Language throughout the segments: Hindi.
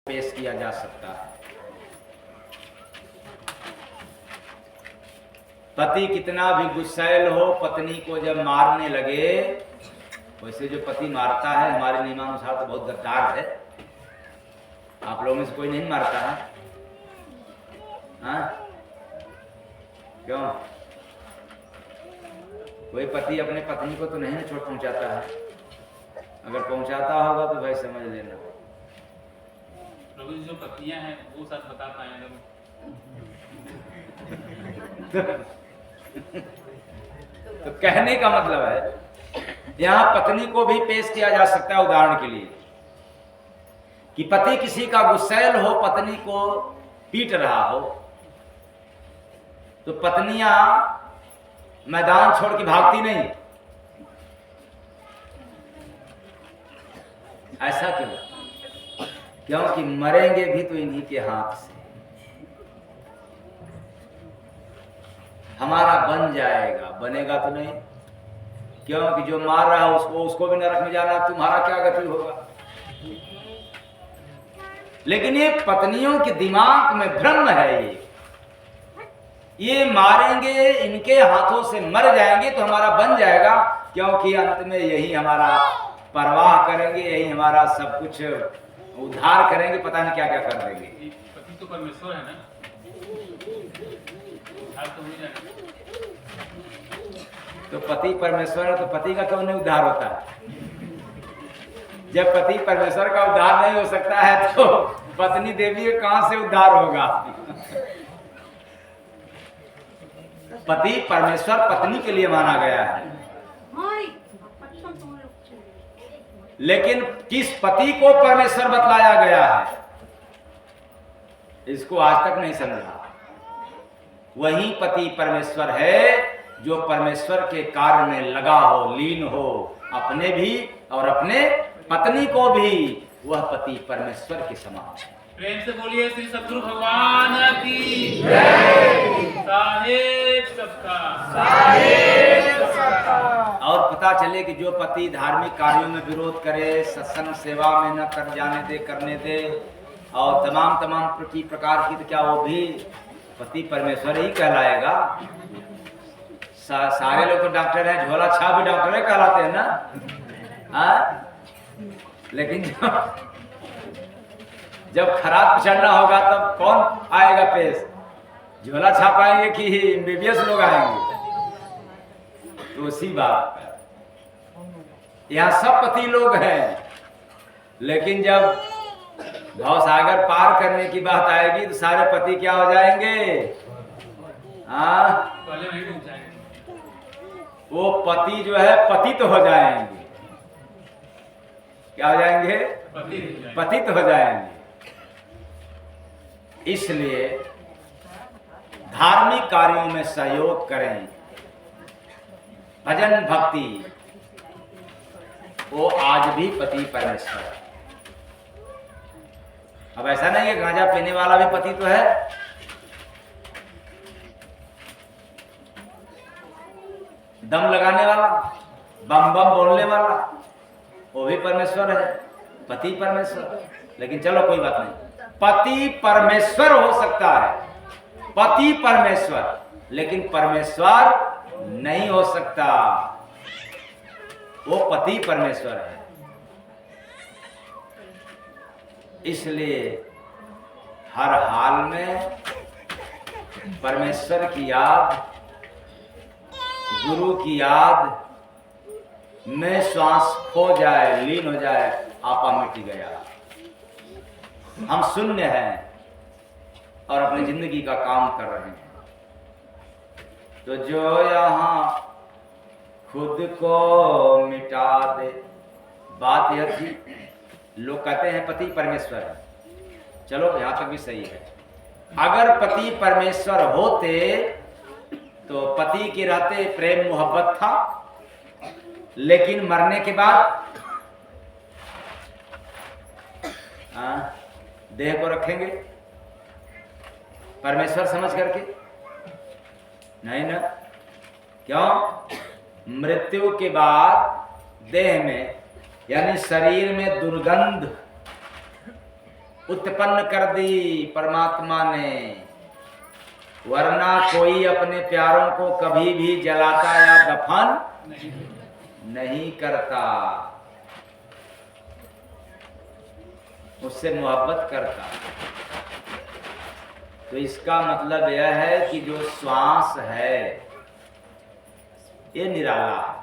पेश किया जा सकता है। पति कितना भी गुस्सैल हो, पत्नी को जब मारने लगे, वैसे जो पति मारता है हमारे नियमानुसार तो बहुत गद्दार है। आप लोगों में से कोई नहीं मारता है? हाँ? क्यों? कोई पति अपने पत्नी को तो नहीं चोट पहुंचाता है। अगर पहुंचाता होगा तो भाई समझ लेना। प्रभु जी जो पत्नियां हैं वो सब बता पाएंगे। तो कहने का मतलब है यहां पत्नी को भी पेश किया जा सकता है उदाहरण के लिए कि पति किसी का गुस्सैल हो, पत्नी को पीट रहा हो, तो पत्नियां मैदान छोड़ के भागती नहीं। ऐसा क्यों? क्योंकि मरेंगे भी तो इन्हीं के हाथ से। हमारा बन जाएगा, बनेगा तो नहीं। क्योंकि जो मार रहा है उसको भी नरक में जाना, तुम्हारा क्या गति होगा। लेकिन ये पत्नियों के दिमाग में भ्रम है, ये मारेंगे, इनके हाथों से मर जाएंगे तो हमारा बन जाएगा, क्योंकि अंत में यही हमारा परवाह करेंगे, यही हमारा सब कुछ उद्धार करेंगे, पता नहीं क्या क्या कर देंगे। पति तो परमेश्वर है ना, तो पति परमेश्वर है तो पति का क्यों नहीं उद्धार होता है? जब पति परमेश्वर का उद्धार नहीं हो सकता है तो पत्नी देवी का कहां से उद्धार होगा? पति परमेश्वर पत्नी के लिए माना गया है, लेकिन किस पति को परमेश्वर बतलाया गया है इसको आज तक नहीं समझा। वही पति परमेश्वर है जो परमेश्वर के कार्य में लगा हो, लीन हो, अपने भी और अपने पत्नी को भी। वह पति परमेश्वर के समान है। प्रेम से बोलिए श्री सद्गुरु भगवान की जय। साहेब सबका, साहेब सबका। और पता चले कि जो पति धार्मिक कार्यों में विरोध करे, सत्संग सेवा में न कर जाने दे, करने दे, और तमाम प्रकार की, तो क्या वो भी पति परमेश्वर ही कहलाएगा? सारे लोग तो डॉक्टर हैं, झोला छाप भी डॉक्टर कहलाते हैं ना। लेकिन जब खराब चढ़ना होगा तब कौन आएगा पेश? झोला छाप आएंगे कि एमबीबीएस लोग आएंगे? तो उसी बात यहाँ सब पति लोग हैं, लेकिन जब भवसागर पार करने की बात आएगी तो सारे पति क्या हो जाएंगे? पहले नहीं डूब जाएंगे। वो पति जो है पतित हो जाएंगे। क्या हो जाएंगे? पतित हो जाएंगे। इसलिए धार्मिक कार्यों में सहयोग करें, भजन भक्ति, वो आज भी पति परमेश्वर है। अब ऐसा नहीं है गांजा पीने वाला भी पति तो है, दम लगाने वाला, बम बम बोलने वाला, वो भी परमेश्वर है, पति परमेश्वर। लेकिन चलो कोई बात नहीं, पति परमेश्वर हो सकता है, पति परमेश्वर, लेकिन परमेश्वर नहीं हो सकता। वो पति परमेश्वर है। इसलिए हर हाल में परमेश्वर की याद, गुरु की याद में श्वास खो जाए, लीन हो जाए, आपा मिट गया। हम शून्य हैं और अपनी जिंदगी का काम कर रहे हैं। तो जो यहाँ खुद को मिटा दे, बात यह थी। लोग कहते हैं पति परमेश्वर है, चलो यहां तक भी सही है। अगर पति परमेश्वर होते तो पति के रहते प्रेम मोहब्बत था, लेकिन मरने के बाद देह को रखेंगे परमेश्वर समझ करके? नहीं ना। क्यों? मृत्यु के बाद देह में यानी शरीर में दुर्गंध उत्पन्न कर दी परमात्मा ने, वरना कोई अपने प्यारों को कभी भी जलाता या दफन नहीं करता, उससे मोहब्बत करता। तो इसका मतलब यह है कि जो श्वास है ये निराला है,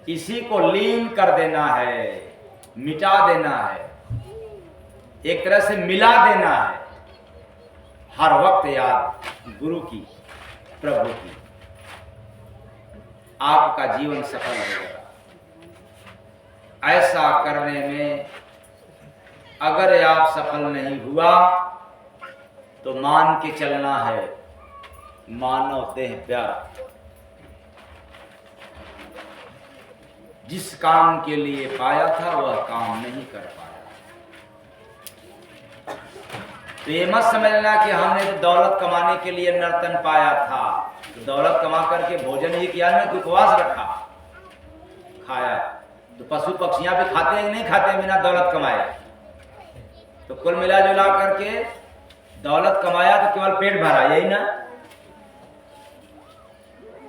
इसी को लीन कर देना है, मिटा देना है, एक तरह से मिला देना है। हर वक्त याद गुरु की, प्रभु की, आपका जीवन सफल होगा। ऐसा करने में अगर आप सफल नहीं हुआ तो मान के चलना है मानव देह प्यारा। जिस काम के लिए पाया था वह काम नहीं कर पाया। तो ये मत समझना कि हमने तो दौलत कमाने के लिए नर्तन पाया था, तो दौलत कमा करके भोजन ही किया ना, तो उपवास रखा, खाया। तो पशु पक्षियां भी खाते हैं नहीं खाते हैं बिना दौलत कमाए? तो कुल मिला जुला करके दौलत कमाया तो केवल पेट भरा, यही ना?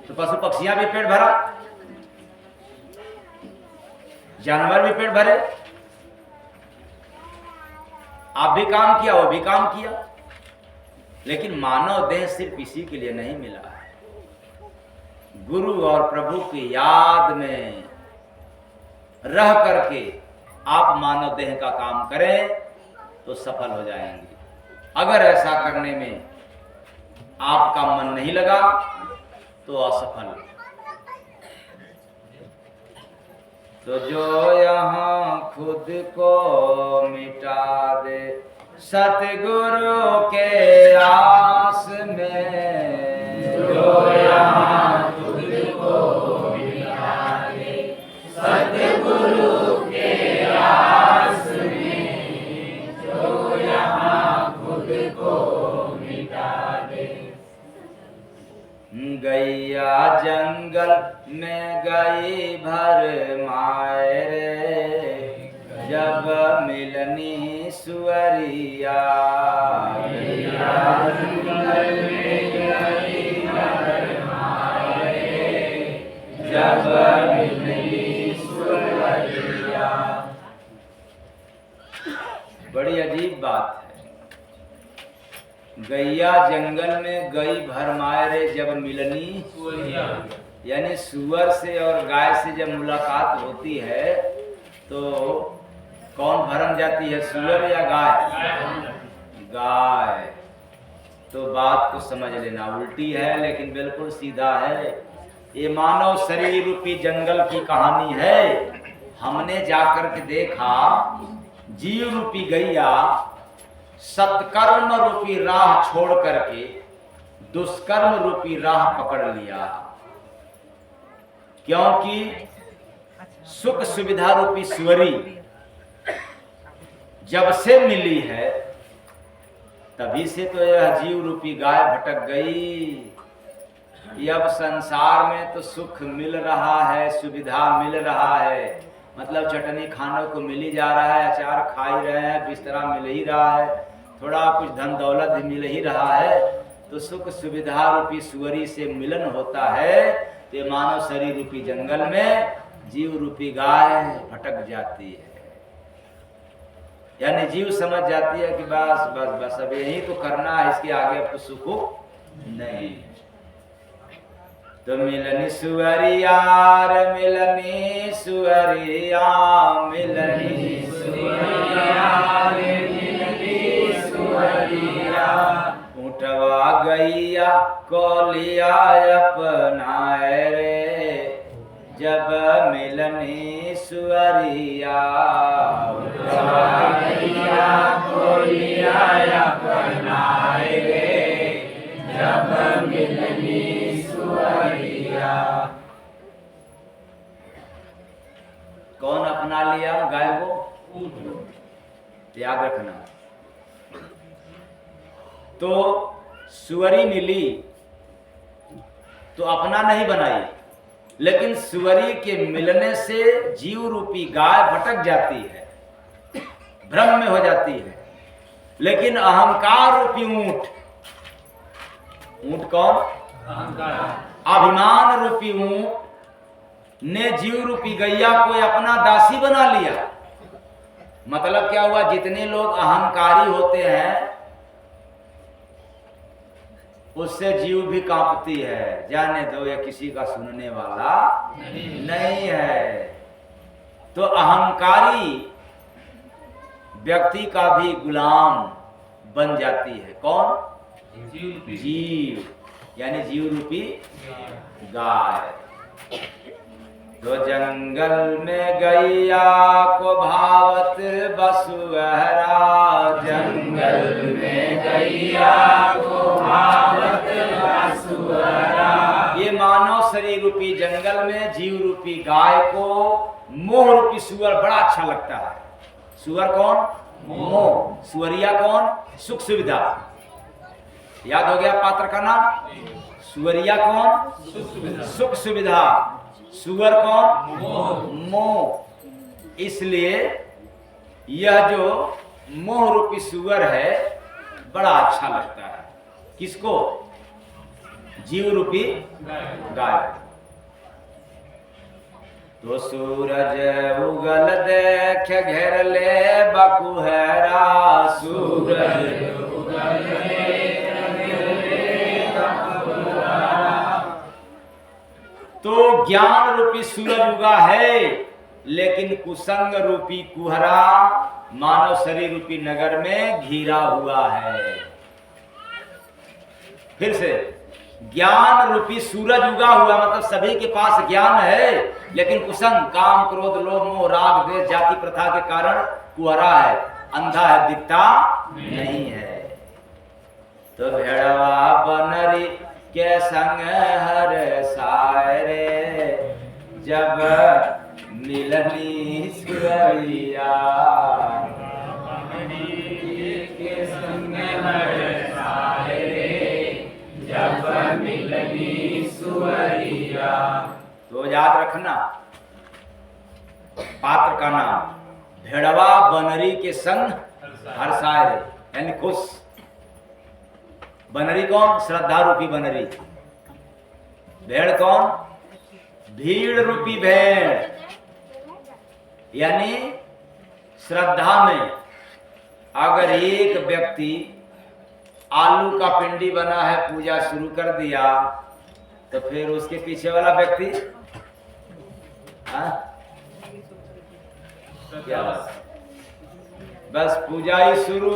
तो पशु पक्षियां भी पेट भरा, जानवर भी पेट भरे, आप भी काम किया, वो भी काम किया। लेकिन मानव देह सिर्फ इसी के लिए नहीं मिला है। गुरु और प्रभु की याद में रह करके आप मानव देह का काम करें तो सफल हो जाएंगे। अगर ऐसा करने में आपका मन नहीं लगा तो असफल। तो जो यहाँ खुद को मिटा दे सतगुरु के आस में, जो यहाँ खुद को मिटा दे सतगुरु के आस में, जो यहाँ खुद को मिटा दे। गैया जंगल में गई भर मायरे, जब मिलनी सुअरिया। गैया जंगल में गई भर मायरे, जब मिलनी सुअरिया। बड़ी अजीब बात है। गैया जंगल में गई भरमाए रे जब मिलनी, यानी सुअर से और गाय से जब मुलाकात होती है तो कौन भरम जाती है, सुअर या गाय? गाय। तो बात को समझ लेना, उल्टी है लेकिन बिल्कुल सीधा है। ये मानव शरीर रूपी जंगल की कहानी है। हमने जाकर के देखा जीव रूपी गैया सत्कर्म रूपी राह छोड़ करके दुष्कर्म रूपी राह पकड़ लिया, क्योंकि सुख सुविधा रूपी सुअरी जब से मिली है तभी से तो यह जीव रूपी गाय भटक गई। अब संसार में तो सुख मिल रहा है, सुविधा मिल रहा है, मतलब चटनी खाने को मिल ही जा रहा है, अचार खा ही रहे हैं, बिस्तरा मिल ही रहा है, थोड़ा कुछ धन दौलत भी मिल ही रहा है। तो सुख सुविधा रूपी सुअरी से मिलन होता है तो मानव शरीर रूपी जंगल में जीव रूपी गाय भटक जाती है। यानी जीव समझ जाती है कि बस बस बस अब यही तो करना है, इसके आगे अब सुख नहीं। तो मिलनी सुअरिया रे मिलनी सुअरिया, मिलनी सुअरिया रे मिलनी सुअरिया, ऊँटवा गैया को लिया अपनाए रे जब मिलनी सुअरिया। ऊँटवा गैया को लिया अपनाए रे जब मिलनी सुअरिया। कौन अपना लिया गाय को? याद रखना। तो सुअरी मिली तो अपना नहीं बनाई, लेकिन सुअरी के मिलने से जीव रूपी गाय भटक जाती है, भ्रम में हो जाती है। लेकिन अहंकार रूपी ऊंट, ऊंट कौन? अहंकार। अभिमान रूपी ऊंट ने जीव रूपी गैया को अपना दासी बना लिया। मतलब क्या हुआ? जितने लोग अहंकारी होते हैं उससे जीव भी कांपती है। जाने दो, ये किसी का सुनने वाला नहीं है। तो अहंकारी व्यक्ति का भी गुलाम बन जाती है। कौन? जीव, यानी जीव रूपी गाय। तो जंगल में गैया को भावत बसुहरा, जंगल में गैया को भावत बसुहरा। ये मानव शरीर रूपी जंगल में जीव रूपी गाय को मोह रूपी सुअर बड़ा अच्छा लगता है। सुअर कौन? मोह। सुअरिया कौन? सुख सुविधा। याद हो गया पात्र का नाम? सुअरिया कौन? सुख सुविधा। सुअर कौन? मोह। इसलिए यह जो मोह रूपी सुअर है बड़ा अच्छा लगता है। किसको? जीव रूपी गाय। तो सूरज उगल देख घेर ले बकुहरा, सूरज उगल देख घेर ले बकुहरा। तो ज्ञान रूपी सूरज उगा है, लेकिन कुसंग रूपी कुहरा मानव शरीर रूपी नगर में घिरा हुआ है। फिर से, ज्ञान रूपी सूरज उगा हुआ मतलब सभी के पास ज्ञान है, लेकिन कुसंग काम क्रोध लोभ मोह राग द्वेष जाति प्रथा के कारण कुहरा है, अंधा है, दिखता नहीं है। तो भेड़वा बनरी के संग हर सायरे, जब मिलनी सुअरिया, के संग हर सायरे, जब मिलनी सुअरिया। तो याद रखना पात्र का नाम, भेड़वा बनरी के संग हर्षाय, यानी खुश। बनरी कौन? श्रद्धा रूपी बनरी। भेड़ कौन? भीड़ रूपी भेड़, यानी श्रद्धा में अगर एक व्यक्ति आलू का पिंडी बना है पूजा शुरू कर दिया, तो फिर उसके पीछे वाला व्यक्ति क्या बस पूजा ही शुरू,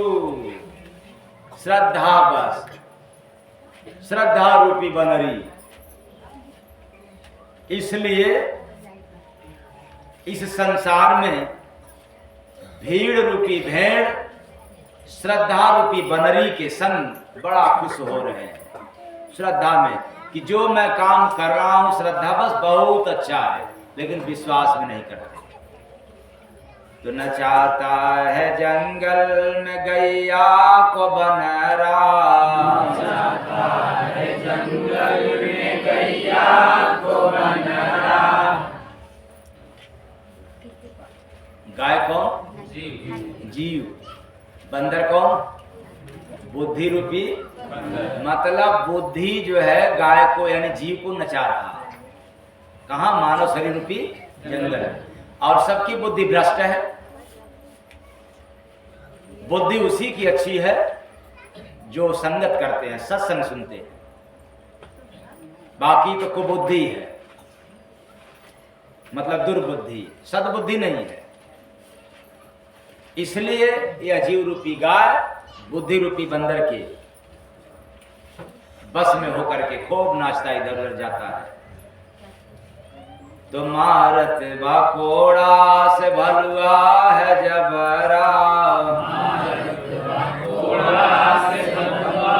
श्रद्धा, बस श्रद्धा रूपी बनरी। इसलिए इस संसार में भीड़ रूपी भेड़ श्रद्धा रूपी बनरी के संग बड़ा खुश हो रहे हैं। श्रद्धा में कि जो मैं काम कर रहा हूं, श्रद्धा बस बहुत अच्छा है, लेकिन विश्वास में नहीं करते। तो न चाहता है जंगल में गैया को बनरा, चाहता है जंगल में गैया को बनरा। गाय कौन? जीव। बंदर कौन? बुद्धि रूपी। मतलब बुद्धि जो है गाय को यानी जीव को नचा रहा है। कहा? मानव शरीर रूपी जंगल। और सबकी बुद्धि भ्रष्ट है। बुद्धि उसी की अच्छी है जो संगत करते हैं, सत्संग सुनते हैं। बाकी तो कुबुद्धि है, मतलब दुर्बुद्धि, सद्बुद्धि नहीं है। इसलिए यह जीव रूपी गाय बुद्धि रूपी बंदर के बस में होकर के खूब नाचता इधर उधर जाता है। तो मारत बकोड़ा से भलुआ है जबरा, मारत बकोड़ा से भलुआ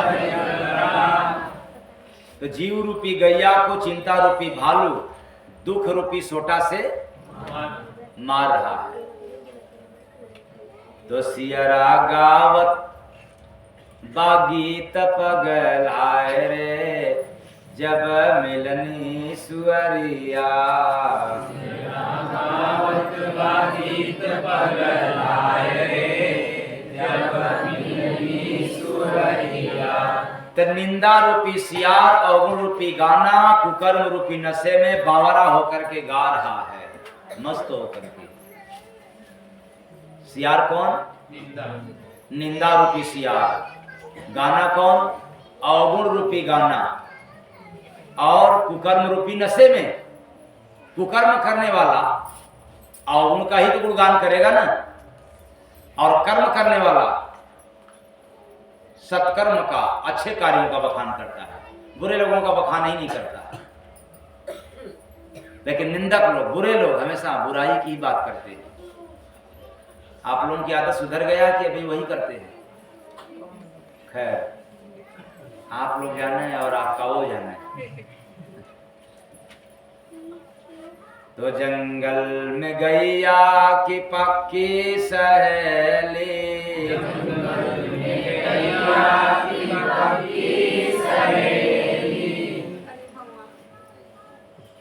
है जबरा। तो जीव रूपी गैया को चिंता रूपी भालू दुख रूपी सोटा से मार रहा है। तो सियरा गावत बागी तपगलाए रे, जब मिलनी सुअरिया। सियरा गावत बाधित पगलाए रे, जब मिलनी सुरैया। तो निंदा रूपी सियार, अवगुण रूपी गाना, कुकर्म रूपी नशे में बावरा होकर के गा रहा है, मस्त होकर के। सियार कौन? निंदा। निंदा रूपी सियार। गाना कौन? अवगुण रूपी गाना। और कुकर्म रूपी नशे में कुकर्म करने वाला अवगुण का ही तो गुणगान करेगा ना, और कर्म करने वाला सत्कर्म का, अच्छे कार्यों का बखान करता है, बुरे लोगों का बखान ही नहीं करता। लेकिन निंदक लोग, बुरे लोग हमेशा बुराई की ही बात करते हैं। आप लोगों की आदत सुधर गया कि अभी वही करते हैं? खैर, आप लोग जाना है और आपका वो जाना है। तो जंगल में गैया की पक्की सहेली,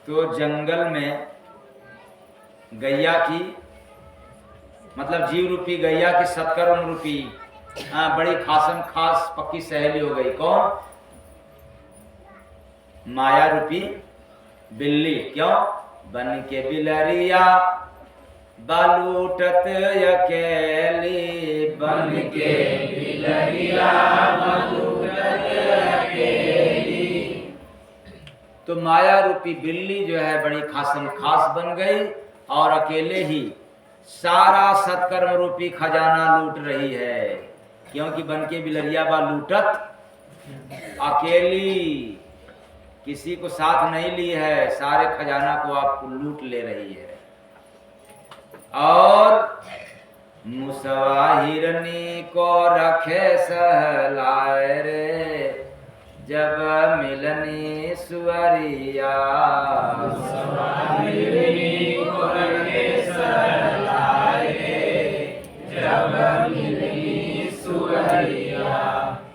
तो जंगल में गैया की, मतलब जीव रूपी गैया की सत्कर्म रूपी बड़ी खासम खास पक्की सहेली हो गई। कौन? माया रूपी बिल्ली। क्यों? बन के बिलरिया बालूटत अकेली, बन के बिलरिया बालूटत अकेली। तो माया रूपी बिल्ली जो है बड़ी खासम खास बन गई और अकेले ही सारा सत्कर्म रूपी खजाना लूट रही है। क्योंकि बन के बिलरिया बालूटत अकेली, किसी को साथ नहीं ली है, सारे खजाना को आपको लूट ले रही है। और मुसवा हिरनी को रखे सहलाए रे, जब मिलनी सुअरिया। मुसवा हिरनी को रखे सहलाए रे, जब मिलनी सुअरिया।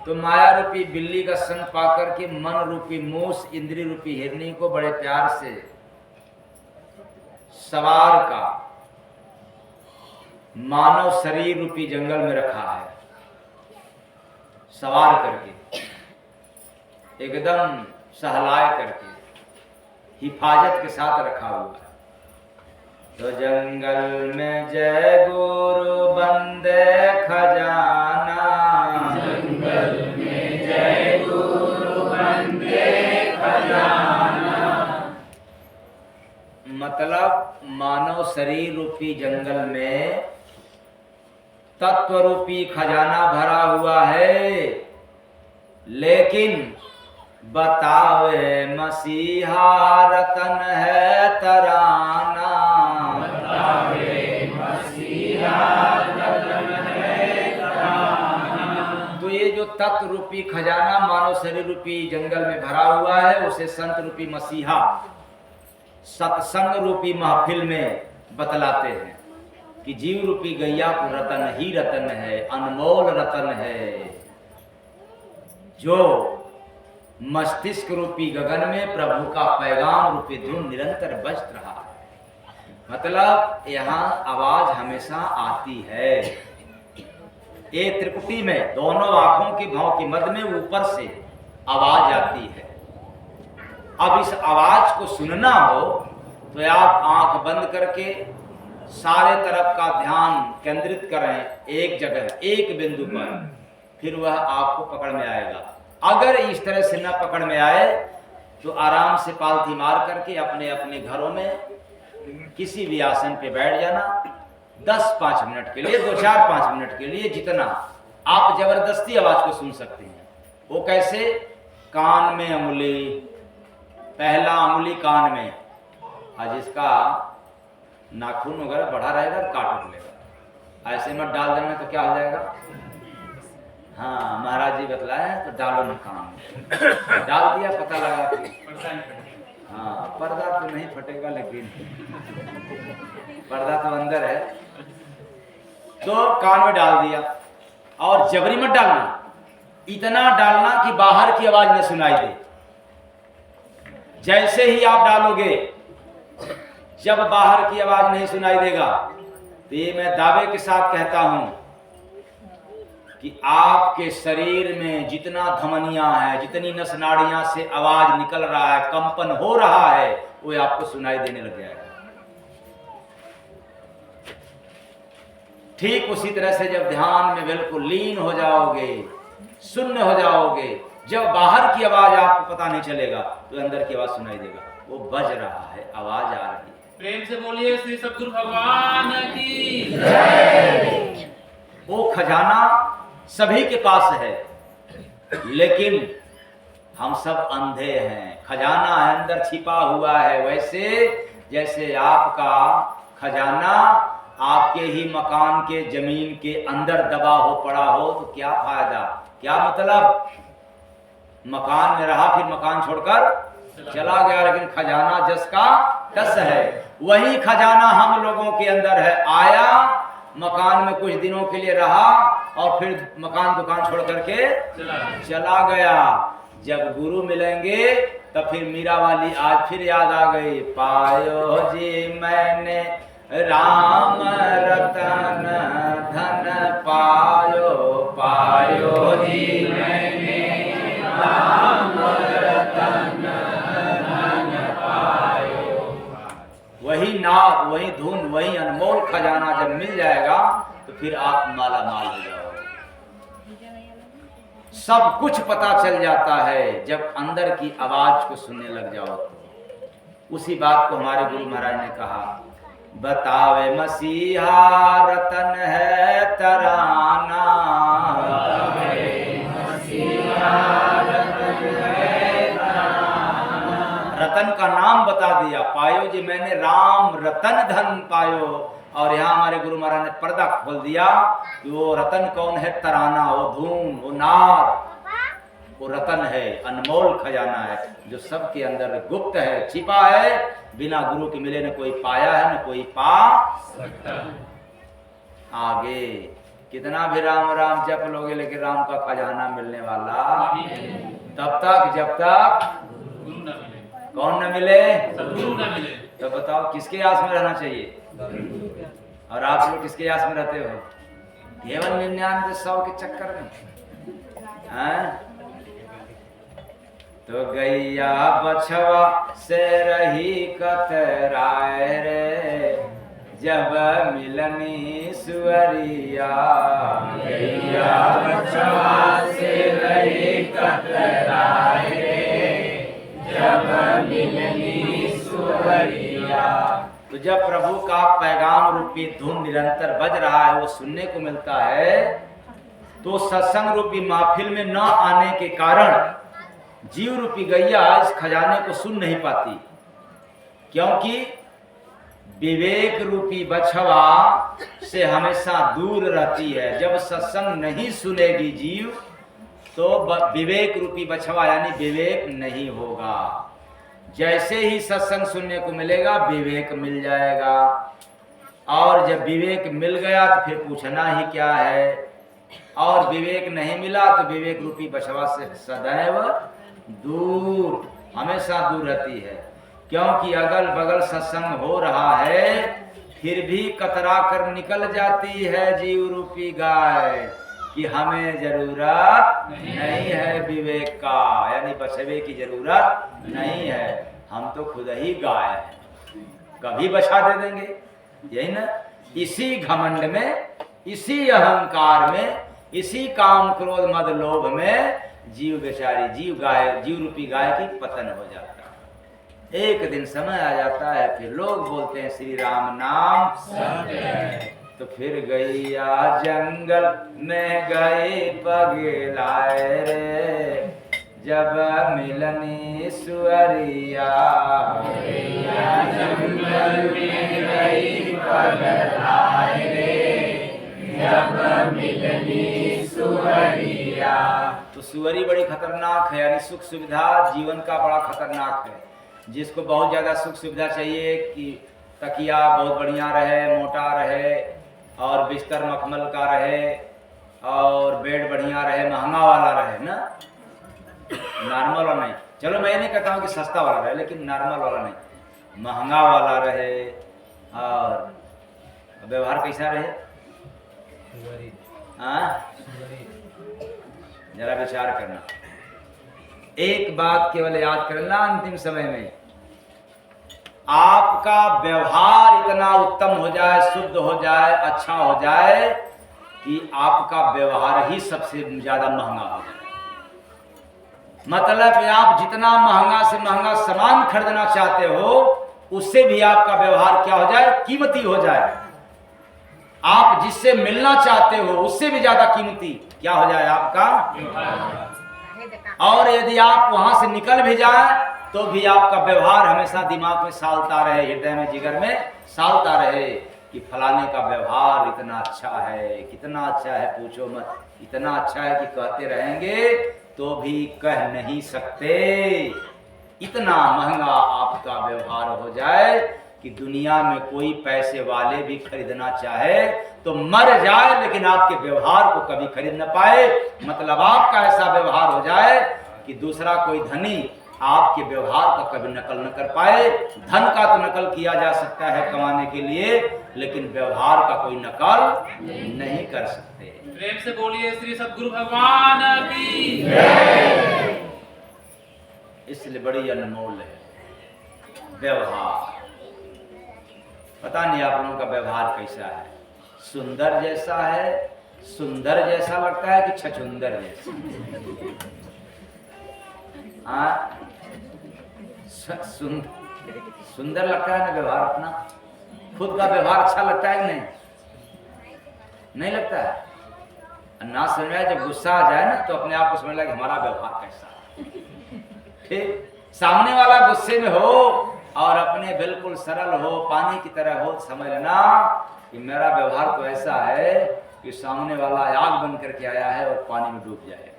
तो माया रूपी बिल्ली का संग पाकर के मन रूपी मूस, इंद्री रूपी हिरनी को बड़े प्यार से सवार का मानव शरीर रूपी जंगल में रखा है, सवार करके एकदम सहलाए करके हिफाजत के साथ रखा हुआ है। तो जंगल में जय गुरु बंदे खजाना, जंगल में जय गुरु बंदे खजाना। मतलब मानव शरीर रूपी जंगल में तत्व रूपी खजाना भरा हुआ है, लेकिन बतावे मसीहा रतन है तराना, बतावे मसीहा रतन है तराना। तो ये जो तत्व रूपी खजाना मानव शरीर रूपी जंगल में भरा हुआ है, उसे संत रूपी मसीहा सत्संग रूपी महफिल में बतलाते हैं कि जीव रूपी गैया को रतन ही रतन है, अनमोल रतन है, जो मस्तिष्क रूपी गगन में प्रभु का पैगाम रूपी धुन निरंतर बज रहा है। मतलब यहाँ आवाज हमेशा आती है। ये त्रिपुटी में दोनों आंखों की भाव की मध्य में ऊपर से आवाज आती है। अब इस आवाज को सुनना हो तो आप आंख बंद करके सारे तरफ का ध्यान केंद्रित करें एक जगह, एक बिंदु पर, फिर वह आपको पकड़ में आएगा। अगर इस तरह से न पकड़ में आए तो आराम से पालथी मार करके अपने अपने घरों में किसी भी आसन पे बैठ जाना। 10-5 मिनट के लिए, 2-4-5 मिनट के लिए, जितना आप जबरदस्ती आवाज को सुन सकते हैं। वो कैसे? कान में अंगुली, पहला अंगुली कान में, और जिसका नाखून वगैरह बढ़ा रहेगा काट उठ लेगा। ऐसे मत डाल देना तो क्या हो जाएगा? हाँ, महाराज जी बतलाया तो डालो न कान में। डाल दिया, पता लगा कि हाँ, पर्दा तो नहीं फटेगा, लेकिन पर्दा तो अंदर है। तो कान में डाल दिया, और जबरी मत डालना, इतना डालना कि बाहर की आवाज न सुनाई दे। जैसे ही आप डालोगे जब बाहर की आवाज नहीं सुनाई देगा, तो ये मैं दावे के साथ कहता हूं कि आपके शरीर में जितना धमनियां हैं, जितनी नस नाड़ियां से आवाज निकल रहा है, कंपन हो रहा है, वो आपको सुनाई देने लग जाएगा। ठीक उसी तरह से जब ध्यान में बिल्कुल लीन हो जाओगे, शून्य हो जाओगे, जब बाहर की आवाज आपको पता नहीं चलेगा, तो अंदर की आवाज सुनाई देगा, वो बज रहा है, आवाज आ रही है। प्रेम से बोलिए श्री सद्गुरु भगवान की जय। वो खजाना सभी के पास है, लेकिन हम सब अंधे हैं। खजाना है अंदर छिपा हुआ है। वैसे जैसे आपका खजाना आपके ही मकान के जमीन के अंदर दबा हो पड़ा हो, तो क्या फायदा, क्या मतलब। मकान में रहा, फिर मकान छोड़कर चला गया, लेकिन खजाना जस का तस है। वही खजाना हम लोगों के अंदर है। आया, मकान में कुछ दिनों के लिए रहा, और फिर मकान दुकान छोड़ करके चला गया। जब गुरु मिलेंगे तब फिर मीरा वाली आज फिर याद आ गई। पायो जी मैंने राम रतन धन पायो, पायो जी मैंने राम रतन धन पायो। वही नाद, वही धुन, वही अनमोल खजाना जब मिल जाएगा, तो फिर आप माला माल हो जाओगे। सब कुछ पता चल जाता है जब अंदर की आवाज को सुनने लग जाओ। तो उसी बात को हमारे गुरु महाराज ने कहा, बतावे मसीहा रतन है तराना, रतन का नाम बता दिया। पायो जी मैंने राम रतन धन पायो। और यहाँ हमारे गुरु महाराज ने पर्दा खोल दिया कि वो रतन कौन है, तराना, वो धूम, वो नाद, वो रतन है, अनमोल खजाना है, जो सबके अंदर गुप्त है, छिपा है, बिना गुरु के मिले न कोई पाया है न कोई पा सकता। आगे कितना भी राम राम जप लोगे, लेकिन राम का खजाना मिलने वाला तब तक जब तक गुरु न मिले। कौन न मिले, सद्गुरु न मिले। तो बताओ किसके आस में रहना चाहिए। और आप लोग किसके आस में रहते हो, केवल 99 के चक्कर में, हैं? तो गैया बछवा से रही कतराए रे, जब मिलनी सुअरिया। गैया बछवा से रही कतराए रे, जब मिलनी सुअरिया। तो जब प्रभु का पैगाम रूपी धुन निरंतर बज रहा है, वो सुनने को मिलता है, तो सत्संग रूपी महफिल में न आने के कारण जीव रूपी गैया इस खजाने को सुन नहीं पाती, क्योंकि विवेक रूपी बछवा से हमेशा दूर रहती है। जब सत्संग नहीं सुनेगी जीव, तो विवेक रूपी बछवा यानी विवेक नहीं होगा। जैसे ही सत्संग सुनने को मिलेगा, विवेक मिल जाएगा, और जब विवेक मिल गया तो फिर पूछना ही क्या है। और विवेक नहीं मिला तो विवेक रूपी बछवा से सदैव दूर, हमेशा दूर रहती है, क्योंकि अगल बगल सत्संग हो रहा है, फिर भी कतरा कर निकल जाती है जीव रूपी गाय कि हमें जरूरत नहीं है विवेक का, यानी बछवे की जरूरत नहीं है, हम तो खुद ही गाय हैं, कभी बछा दे देंगे। यही ना, इसी घमंड में, इसी अहंकार में, इसी काम क्रोध मद लोभ में जीव बेचारी, जीव रूपी गाय की पतन हो जाता है। एक दिन समय आ जाता है, फिर लोग बोलते हैं श्री राम नाम सत्य है, तो फिर गैया जंगल में गए पगलाए रे, जब मिलनी सुअरिया। गैया जंगल में गई पगलाए रे, जब मिलनी सुअरिया। तो सुअरी बड़ी खतरनाक है, यानी सुख सुविधा जीवन का बड़ा खतरनाक है। जिसको बहुत ज्यादा सुख सुविधा चाहिए कि तकिया बहुत बढ़िया रहे, मोटा रहे, और बिस्तर मखमल का रहे, और बेड बढ़िया रहे, महंगा वाला रहे ना, नॉर्मल वाला नहीं। चलो मैं नहीं कहता हूँ कि सस्ता वाला रहे, लेकिन नॉर्मल वाला नहीं, महंगा वाला रहे और व्यवहार कैसा रहे? हाँ, जरा विचार करना। एक बात केवल याद करना, अंतिम समय में आपका व्यवहार इतना उत्तम हो जाए, शुद्ध हो जाए, अच्छा हो जाए कि आपका व्यवहार ही सबसे ज्यादा महंगा हो जाए। मतलब आप जितना महंगा से महंगा सामान खरीदना चाहते हो, उससे भी आपका व्यवहार क्या हो जाए? कीमती हो जाए। आप जिससे मिलना चाहते हो, उससे भी ज्यादा कीमती क्या हो जाए आपका? और यदि आप वहां से निकल भी जाए तो भी आपका व्यवहार हमेशा दिमाग में सालता रहे, हृदय में, जिगर में सालता रहे कि फलाने का व्यवहार इतना अच्छा है, कितना अच्छा है पूछो मत। इतना अच्छा है कि कहते रहेंगे तो भी कह नहीं सकते। इतना महंगा आपका व्यवहार हो जाए कि दुनिया में कोई पैसे वाले भी खरीदना चाहे तो मर जाए, लेकिन आपके व्यवहार को कभी खरीद न पाए। मतलब आपका ऐसा व्यवहार हो जाए कि दूसरा कोई धनी आपके व्यवहार का कभी नकल न कर पाए। धन का तो नकल किया जा सकता है कमाने के लिए, लेकिन व्यवहार का कोई नकल नहीं कर सकते। प्रेम से बोलिए श्री सद्गुरु भगवान की। इसलिए बड़ी अनमोल है व्यवहार। पता नहीं आप लोगों का व्यवहार कैसा है? सुंदर जैसा है, सुंदर जैसा लगता है कि छछुंदर जैसा? हाँ, सुंदर लगता है ना व्यवहार अपना? खुद का व्यवहार अच्छा लगता है कि नहीं? नहीं लगता है। ना समझ में, जब गुस्सा आ जाए ना तो अपने आप को समझ लगे हमारा व्यवहार कैसा है। ठीक, सामने वाला गुस्से में हो और अपने बिल्कुल सरल हो, पानी की तरह हो, समझ लेना कि मेरा व्यवहार तो ऐसा है कि सामने वाला आग बन करके आया है और पानी में डूब जाएगा।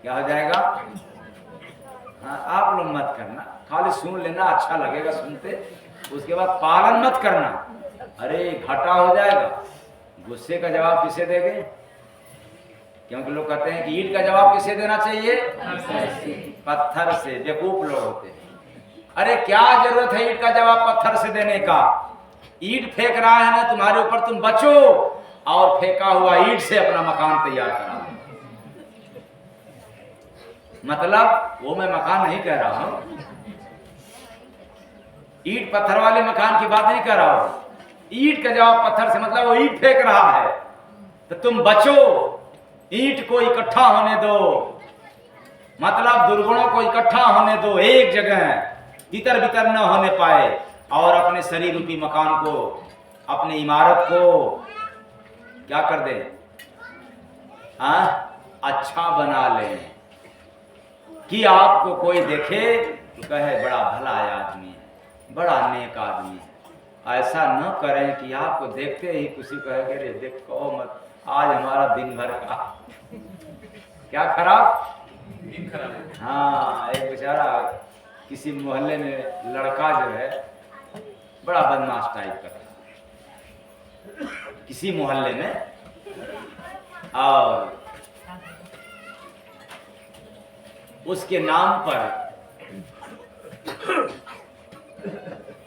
क्या हो जाएगा? हाँ, आप लोग मत करना, खाली सुन लेना, अच्छा लगेगा सुनते, उसके बाद पालन मत करना। अरे घाटा हो जाएगा। गुस्से का जवाब किसे देंगे? क्योंकि लोग कहते हैं कि ईंट का जवाब किसे देना चाहिए? पत्थर से। बेवकूफ लोग होते हैं। अरे क्या जरूरत है ईंट का जवाब पत्थर से देने का? ईंट फेंक रहा है ना तुम्हारे ऊपर, तुम बचो और फेंका हुआ ईंट से अपना मकान तैयार करा। मतलब वो मैं मकान नहीं कह रहा हूं, ईंट पत्थर वाले मकान की बात नहीं कर रहा हूं। ईंट का जवाब पत्थर से मतलब वो ईंट फेंक रहा है तो तुम बचो, ईंट को इकट्ठा होने दो। मतलब दुर्गुणों को इकट्ठा होने दो एक जगह, तितर बितर न होने पाए, और अपने शरीर रूपी मकान को, अपनी इमारत को क्या कर दे? अच्छा बना ले कि आपको कोई देखे तो कहे बड़ा भला आदमी है, बड़ा नेक आदमी है। ऐसा न करें कि आपको देखते ही किसी कहे रे देखो मत, आज हमारा दिन भर का क्या खराब? दिन खराब। हाँ, एक बेचारा किसी मोहल्ले में लड़का जो है बड़ा बदमाश टाइप का था किसी मोहल्ले में, और उसके नाम पर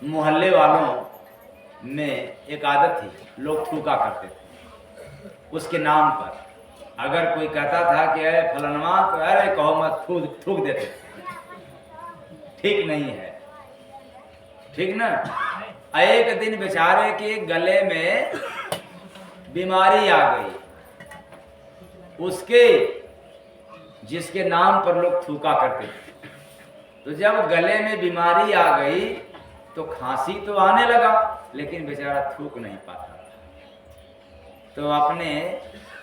मोहल्ले वालों में एक आदत थी, लोग थूका करते थे उसके नाम पर। अगर कोई कहता था कि अरे फलनवा, तो अरे कहो मत, थूक देते। ठीक नहीं है, ठीक ना? एक दिन बेचारे के गले में बीमारी आ गई, उसके जिसके नाम पर लोग थूका करते थे। तो जब गले में बीमारी आ गई तो खांसी तो आने लगा, लेकिन बेचारा थूक नहीं पाता। तो अपने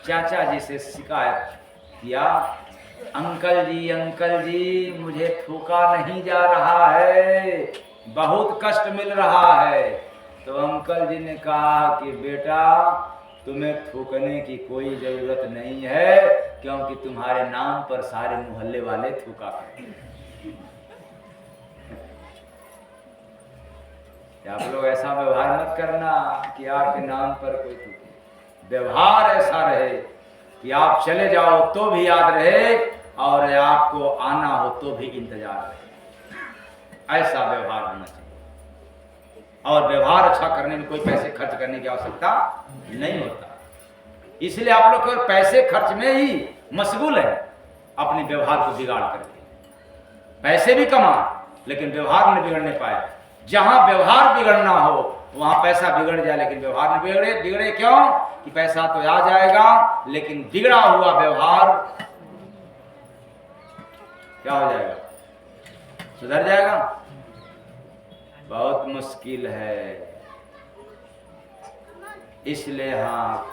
चाचा जी से शिकायत किया, अंकल जी मुझे थूका नहीं जा रहा है, बहुत कष्ट मिल रहा है। तो अंकल जी ने कहा कि बेटा तुम्हें थूकने की कोई जरूरत नहीं है, क्योंकि तुम्हारे नाम पर सारे मोहल्ले वाले थूका करते हैं। आप लोग ऐसा व्यवहार मत करना कि आपके नाम पर कोई थूके। व्यवहार ऐसा रहे कि आप चले जाओ तो भी याद रहे और आपको आना हो तो भी इंतजार रहे। ऐसा व्यवहार होना चाहिए। और व्यवहार अच्छा करने में कोई पैसे खर्च करने की आवश्यकता नहीं होता। इसलिए आप लोग केवल पैसे खर्च में ही मशगूल है, अपने व्यवहार को बिगाड़ करके। पैसे भी कमा लेकिन व्यवहार नहीं बिगड़ने पाए। जहां व्यवहार बिगड़ना हो वहां पैसा बिगड़ जाए लेकिन व्यवहार नहीं बिगड़े। बिगड़े क्यों? कि पैसा तो आ जाएगा लेकिन बिगड़ा हुआ व्यवहार क्या हो जाएगा? सुधर जाएगा? बहुत मुश्किल है। इसलिए हाँ,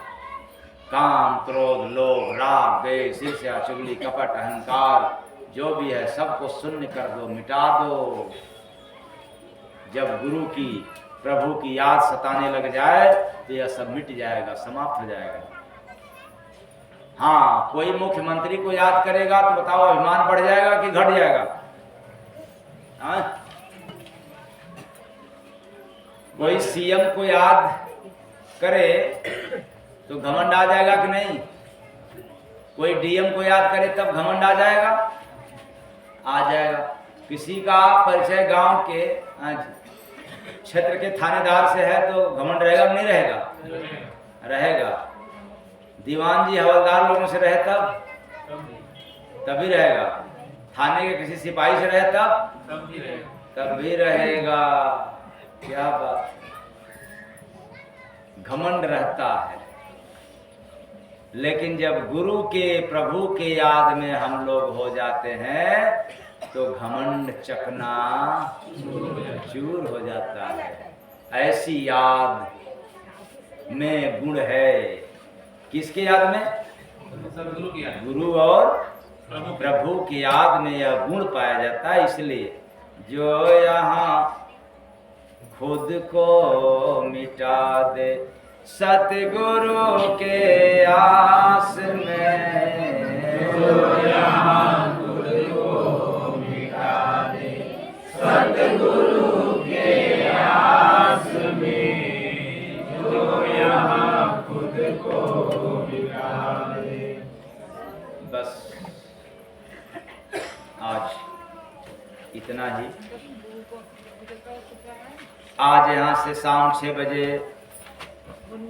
काम, क्रोध, लोभ, राग, द्वेष, ईर्ष्या, चुगली, कपट, अहंकार जो भी है सबको शून्य कर दो, मिटा दो। जब गुरु की, प्रभु की याद सताने लग जाए तो यह सब मिट जाएगा, समाप्त हो जाएगा। हाँ, कोई मुख्यमंत्री को याद करेगा तो बताओ अभिमान बढ़ जाएगा कि घट जाएगा? हाँ? कोई सीएम को याद करे तो घमंड आ जाएगा कि नहीं? कोई डीएम को याद करे तब घमंड आ जाएगा? आ जाएगा। किसी का परिचय गांव के क्षेत्र के थानेदार से है तो घमंड रहेगा कि नहीं रहेगा? रहेगा। दीवान जी हवलदार लोगों से रहे तभी रहेगा। थाने के किसी सिपाही से रहे तब भी रहेगा। क्या बात! घमंड रहता है। लेकिन जब गुरु के, प्रभु के याद में हम लोग हो जाते हैं तो घमंड चकना चूर हो जाता है। ऐसी याद में गुण है। किसके याद में? सद्गुरु की याद। गुरु और प्रभु की याद में यह गुण पाया जाता है। इसलिए जो यहाँ खुद को मिटा दे सतगुरु के आस में, जो यहाँ खुद को मिटा दे सतगुरु के आस में, जो यहाँ खुद को मिटा दे। बस आज इतना ही। आज यहाँ से शाम 6 बजे